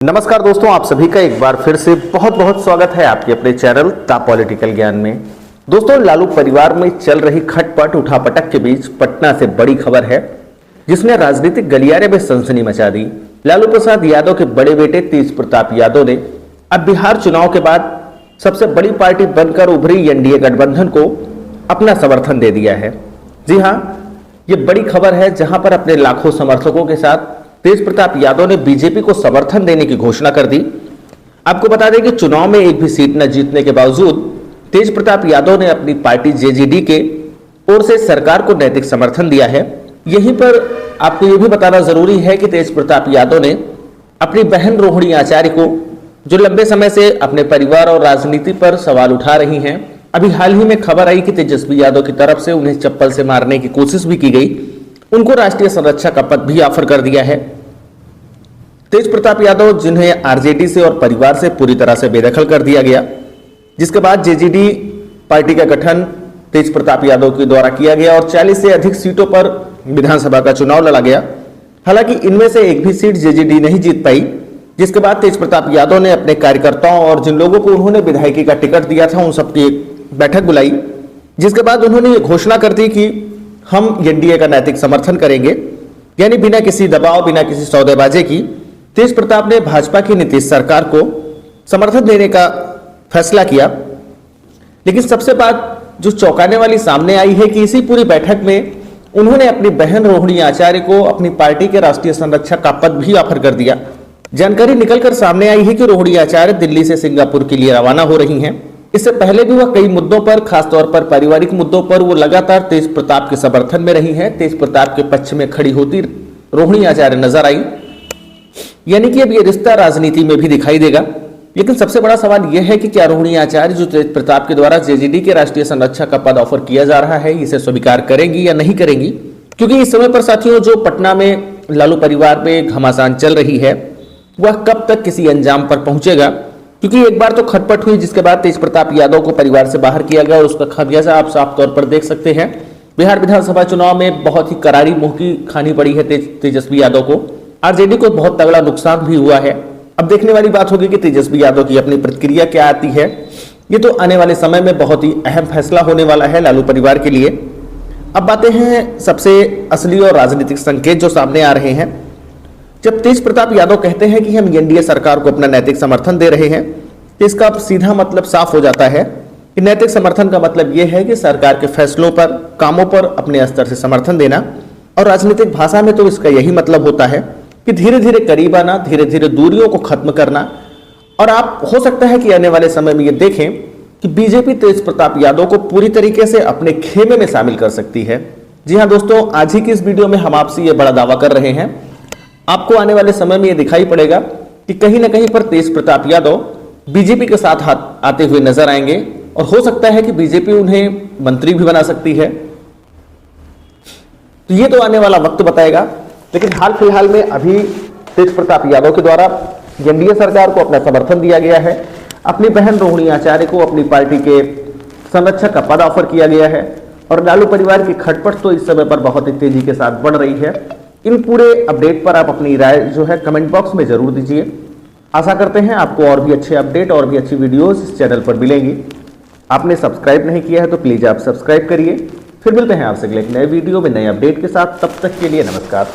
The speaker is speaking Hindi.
नमस्कार दोस्तों, आप सभी का एक बार फिर से बहुत बहुत स्वागत है आपके अपने चैनल द पॉलिटिकल ज्ञान में। दोस्तों, लालू परिवार में चल रही खटपट उठापटक के बीच पटना से बड़ी खबर है जिसने राजनीतिक गलियारे में सनसनी मचा दी। लालू प्रसाद यादव के बड़े बेटे तेज प्रताप यादव ने अब बिहार चुनाव के बाद सबसे बड़ी पार्टी बनकर उभरी एनडीए गठबंधन को अपना समर्थन दे दिया है। जी हाँ, ये बड़ी खबर है जहां पर अपने लाखों समर्थकों के साथ तेज प्रताप यादव ने बीजेपी को समर्थन देने की घोषणा कर दी। आपको बता दें कि चुनाव में एक भी सीट न जीतने के बावजूद तेज प्रताप यादव ने अपनी पार्टी जेजेडी के ओर से सरकार को नैतिक समर्थन दिया है। यहीं पर आपको यह भी बताना जरूरी है कि तेज प्रताप यादव ने अपनी बहन रोहिणी आचार्य को, जो लंबे समय से अपने परिवार और राजनीति पर सवाल उठा रही हैं, अभी हाल ही में खबर आई कि तेजस्वी यादव की तरफ से उन्हें चप्पल से मारने की कोशिश भी की गई, उनको राष्ट्रीय संरक्षा का पद भी ऑफर कर दिया है। तेज प्रताप यादव, जिन्हें आरजेडी से और परिवार से पूरी तरह से बेदखल कर दिया गया, जिसके बाद जेजेडी पार्टी का गठन तेज प्रताप यादव के द्वारा किया गया और 40 से अधिक सीटों पर विधानसभा का चुनाव लड़ा गया। हालांकि इनमें से एक भी सीट जेजेडी नहीं जीत पाई, जिसके बाद तेज प्रताप यादव ने अपने कार्यकर्ताओं और जिन लोगों को उन्होंने विधायकी का टिकट दिया था उन सबकी एक बैठक बुलाई, जिसके बाद उन्होंने ये घोषणा कर दी कि हम एनडीए का नैतिक समर्थन करेंगे। यानी बिना किसी दबाव, बिना किसी सौदेबाजी की तेज प्रताप ने भाजपा की नीतीश सरकार को समर्थन देने का फैसला किया। लेकिन सबसे बात जो चौंकाने वाली सामने आई है कि इसी पूरी बैठक में उन्होंने अपनी बहन रोहिणी आचार्य को अपनी पार्टी के राष्ट्रीय संरक्षक का पद भी ऑफर कर दिया। जानकारी निकलकर सामने आई है कि रोहिणी आचार्य दिल्ली से सिंगापुर के लिए रवाना हो रही हैं। इससे पहले भी वह कई मुद्दों पर, खासतौर पर पारिवारिक मुद्दों पर, वो लगातार तेज प्रताप के समर्थन में रही हैं। तेज प्रताप के पक्ष में खड़ी होती रोहिणी आचार्य नजर आई। यानी कि अब ये रिश्ता राजनीति में भी दिखाई देगा। लेकिन सबसे बड़ा सवाल यह है कि क्या रोहिणी आचार्य, जो तेज प्रताप के द्वारा जेजेडी के राष्ट्रीय संरक्षक का पद ऑफर किया जा रहा है, इसे स्वीकार करेंगी या नहीं करेंगी? क्योंकि इस समय पर साथियों, जो पटना में लालू परिवार में घमासान चल रही है, वह कब तक किसी अंजाम पर पहुंचेगा? क्योंकि एक बार तो खटपट हुई, जिसके बाद तेज प्रताप यादव को परिवार से बाहर किया गया और उसका खामियाजा आप साफ तौर पर देख सकते हैं। बिहार विधानसभा चुनाव में बहुत ही करारी मुंह की खानी पड़ी है तेजस्वी यादव को। आरजेडी को बहुत तगड़ा नुकसान भी हुआ है। अब देखने वाली बात होगी कि तेजस्वी यादव की अपनी प्रतिक्रिया क्या आती है। ये तो आने वाले समय में बहुत ही अहम फैसला होने वाला है लालू परिवार के लिए। अब बातें हैं सबसे असली और राजनीतिक संकेत जो सामने आ रहे हैं। जब तेज प्रताप यादव कहते हैं कि हम एनडीए सरकार को अपना नैतिक समर्थन दे रहे हैं, तो इसका सीधा मतलब साफ हो जाता है कि नैतिक समर्थन का मतलब यह है कि सरकार के फैसलों पर, कामों पर अपने स्तर से समर्थन देना। और राजनीतिक भाषा में तो इसका यही मतलब होता है कि धीरे धीरे करीब आना, धीरे धीरे दूरियों को खत्म करना। और आप हो सकता है कि आने वाले समय में ये देखें कि बीजेपी तेज प्रताप यादव को पूरी तरीके से अपने खेमे में शामिल कर सकती है। जी हाँ दोस्तों, आज ही की इस वीडियो में हम आपसे ये बड़ा दावा कर रहे हैं। आपको आने वाले समय में यह दिखाई पड़ेगा कि कहीं ना कहीं पर तेज प्रताप यादव बीजेपी के साथ आते हुए नजर आएंगे और हो सकता है कि बीजेपी उन्हें मंत्री भी बना सकती है। तो ये तो आने वाला वक्त बताएगा। लेकिन हाल फिलहाल में अभी तेज प्रताप यादव के द्वारा एनडीए सरकार को अपना समर्थन दिया गया है। अपनी बहन रोहिणी आचार्य को अपनी पार्टी के संरक्षक का पद ऑफर किया गया है और लालू परिवार की खटपट तो इस समय पर बहुत ही तेजी के साथ बढ़ रही है। इन पूरे अपडेट पर आप अपनी राय जो है कमेंट बॉक्स में जरूर दीजिए। आशा करते हैं आपको और भी अच्छे अपडेट और भी अच्छी वीडियोस इस चैनल पर मिलेंगी। आपने सब्सक्राइब नहीं किया है तो प्लीज आप सब्सक्राइब करिए। फिर मिलते हैं आपसे अगले एक नए वीडियो में नए अपडेट के साथ। तब तक के लिए नमस्कार।